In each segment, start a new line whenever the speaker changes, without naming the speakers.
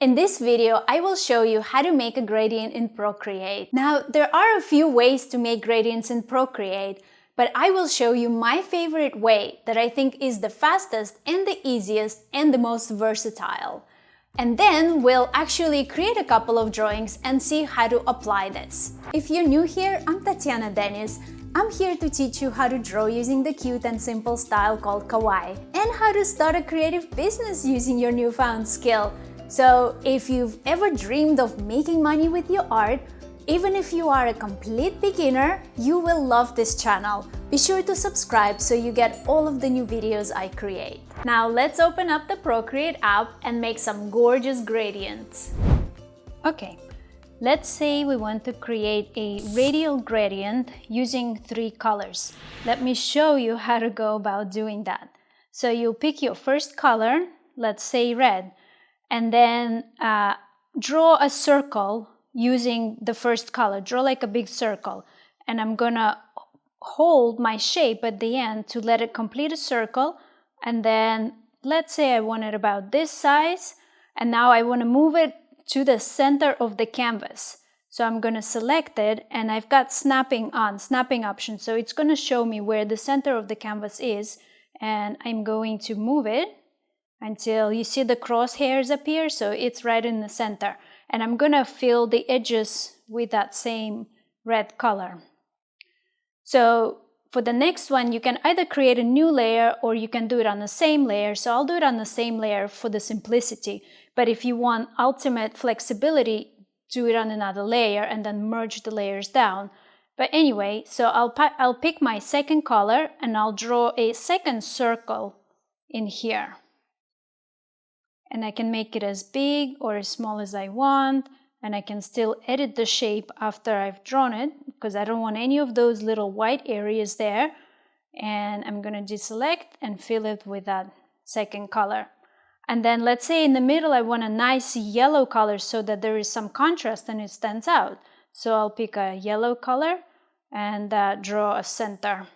In this video, I will show you how to make a gradient in Procreate. Now, there are a few ways to make gradients in Procreate, but I will show you my favorite way that I think is the fastest and the easiest and the most versatile. And then we'll actually create a couple of drawings and see how to apply this. If you're new here, I'm Tatyana Deniz. I'm here to teach you how to draw using the cute and simple style called Kawaii, and how to start a creative business using your newfound skill. So if you've ever dreamed of making money with your art, even if you are a complete beginner, you will love this channel. Be sure to subscribe so you get all of the new videos I create. Now let's open up the Procreate app and make some gorgeous gradients. Okay, let's say we want to create a radial gradient using 3 colors. Let me show you how to go about doing that. So you'll pick your first color, let's say red, and then draw a circle using the first color. Draw like a big circle. And I'm gonna hold my shape at the end to let it complete a circle. And then let's say I want it about this size. And now I want to move it to the center of the canvas. So I'm gonna select it, and I've got snapping option. So it's gonna show me where the center of the canvas is. And I'm going to move it until you see the crosshairs appear, so it's right in the center. And I'm gonna fill the edges with that same red color. So for the next one, you can either create a new layer or you can do it on the same layer. So I'll do it on the same layer for the simplicity. But if you want ultimate flexibility, do it on another layer and then merge the layers down. But anyway, so I'll pick my second color and I'll draw a second circle in here. And I can make it as big or as small as I want, and I can still edit the shape after I've drawn it, because I don't want any of those little white areas there. And I'm gonna deselect and fill it with that second color. And then let's say in the middle I want a nice yellow color so that there is some contrast and it stands out. So I'll pick a yellow color and draw a center.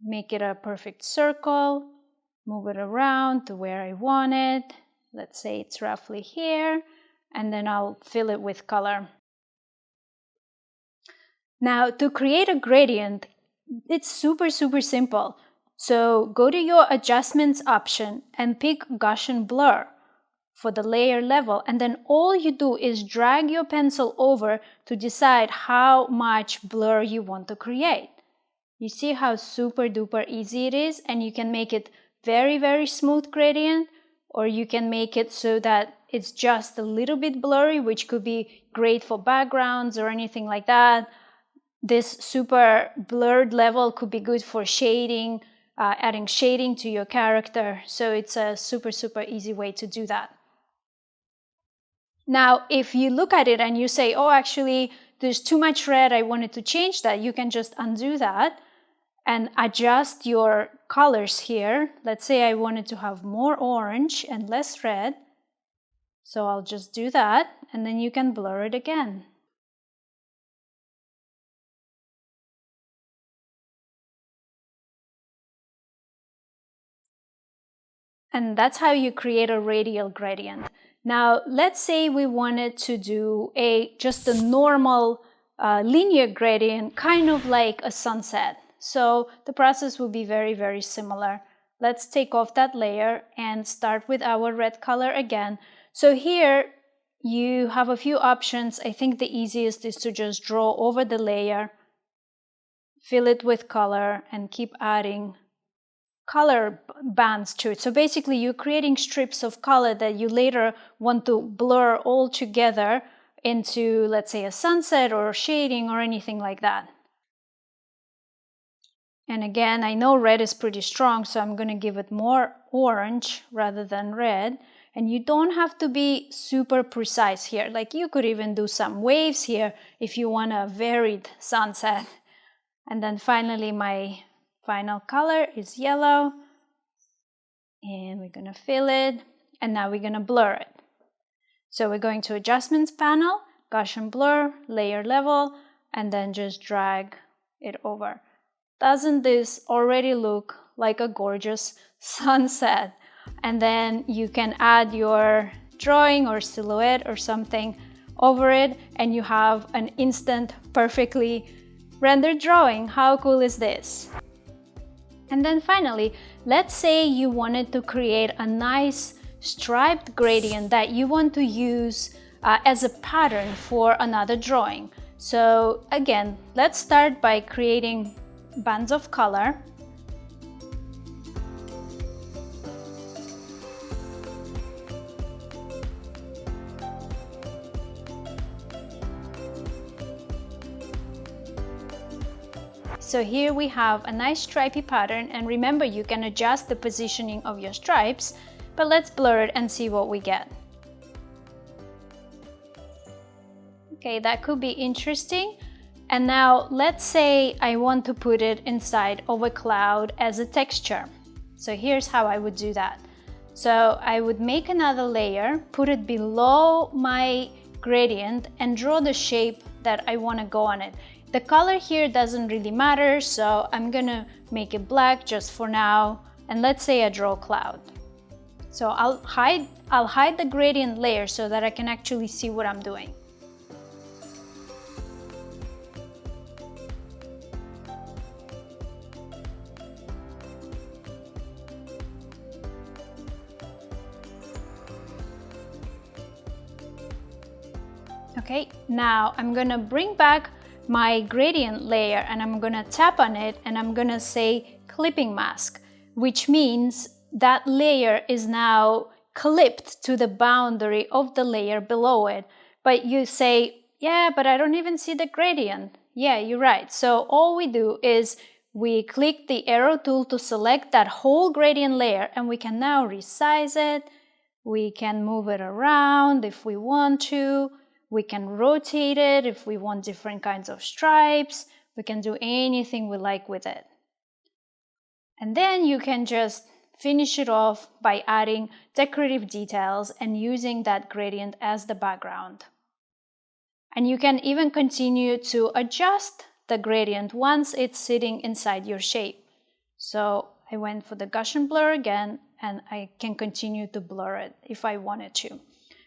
Make it a perfect circle. Move it around to where I want it. Let's say it's roughly here, and then I'll fill it with color. Now, to create a gradient, it's super simple. So go to your adjustments option and pick Gaussian blur for the layer level, and then all you do is drag your pencil over to decide how much blur you want to create. You see how super duper easy it is, and you can make it very smooth gradient, or you can make it so that it's just a little bit blurry, which could be great for backgrounds or anything like that. This super blurred level could be good for shading, adding shading to your character. So it's a super easy way to do that. Now, if you look at it and you say, oh, actually, there's too much red, I wanted to change that, you can just undo that and adjust your colors here. Let's say I wanted to have more orange and less red. So I'll just do that, and then you can blur it again. And that's how you create a radial gradient. Now, let's say we wanted to do just a normal linear gradient, kind of like a sunset. So the process will be very similar. Let's take off that layer and start with our red color again. So here you have a few options. I think the easiest is to just draw over the layer, fill it with color, and keep adding color bands to it. So basically you're creating strips of color that you later want to blur all together into, let's say, a sunset or shading or anything like that. And again, I know red is pretty strong, so I'm going to give it more orange rather than red. And you don't have to be super precise here. Like, you could even do some waves here if you want a varied sunset. And then finally, my final color is yellow. And we're going to fill it. And now we're going to blur it. So we're going to Adjustments panel, Gaussian blur, layer level, and then just drag it over. Doesn't this already look like a gorgeous sunset? And then you can add your drawing or silhouette or something over it, and you have an instant, perfectly rendered drawing. How cool is this? And then finally, let's say you wanted to create a nice striped gradient that you want to use as a pattern for another drawing. So again, let's start by creating bands of color. So here we have a nice stripy pattern, and remember, you can adjust the positioning of your stripes, but let's blur it and see what we get. Okay, that could be interesting. And now let's say I want to put it inside of a cloud as a texture. So here's how I would do that. So I would make another layer, put it below my gradient, and draw the shape that I want to go on it. The color here doesn't really matter, so I'm gonna make it black just for now, and let's say I draw a cloud. So I'll hide the gradient layer so that I can actually see what I'm doing. Okay, now I'm gonna bring back my gradient layer and I'm gonna tap on it and I'm gonna say clipping mask, which means that layer is now clipped to the boundary of the layer below it. But you say, yeah, but I don't even see the gradient. Yeah, you're right. So all we do is we click the arrow tool to select that whole gradient layer, and we can now resize it. We can move it around if we want to. We can rotate it if we want different kinds of stripes. We can do anything we like with it. And then you can just finish it off by adding decorative details and using that gradient as the background. And you can even continue to adjust the gradient once it's sitting inside your shape. So I went for the Gaussian blur again, and I can continue to blur it if I wanted to.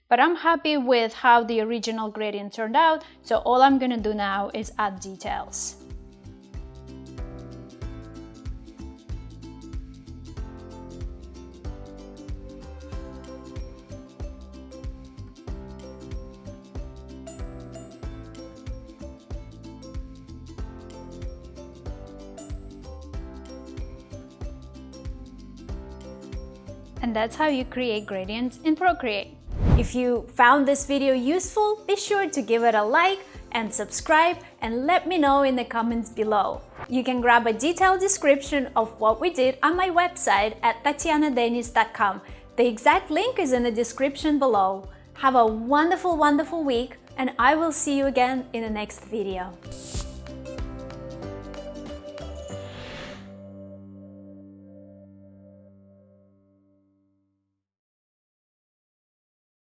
But I'm happy with how the original gradient turned out, so all I'm gonna do now is add details. And that's how you create gradients in Procreate. If you found this video useful, be sure to give it a like and subscribe, and let me know in the comments below. You can grab a detailed description of what we did on my website at tatyanadeniz.com. The exact link is in the description below. Have a wonderful, wonderful week, and I will see you again in the next video.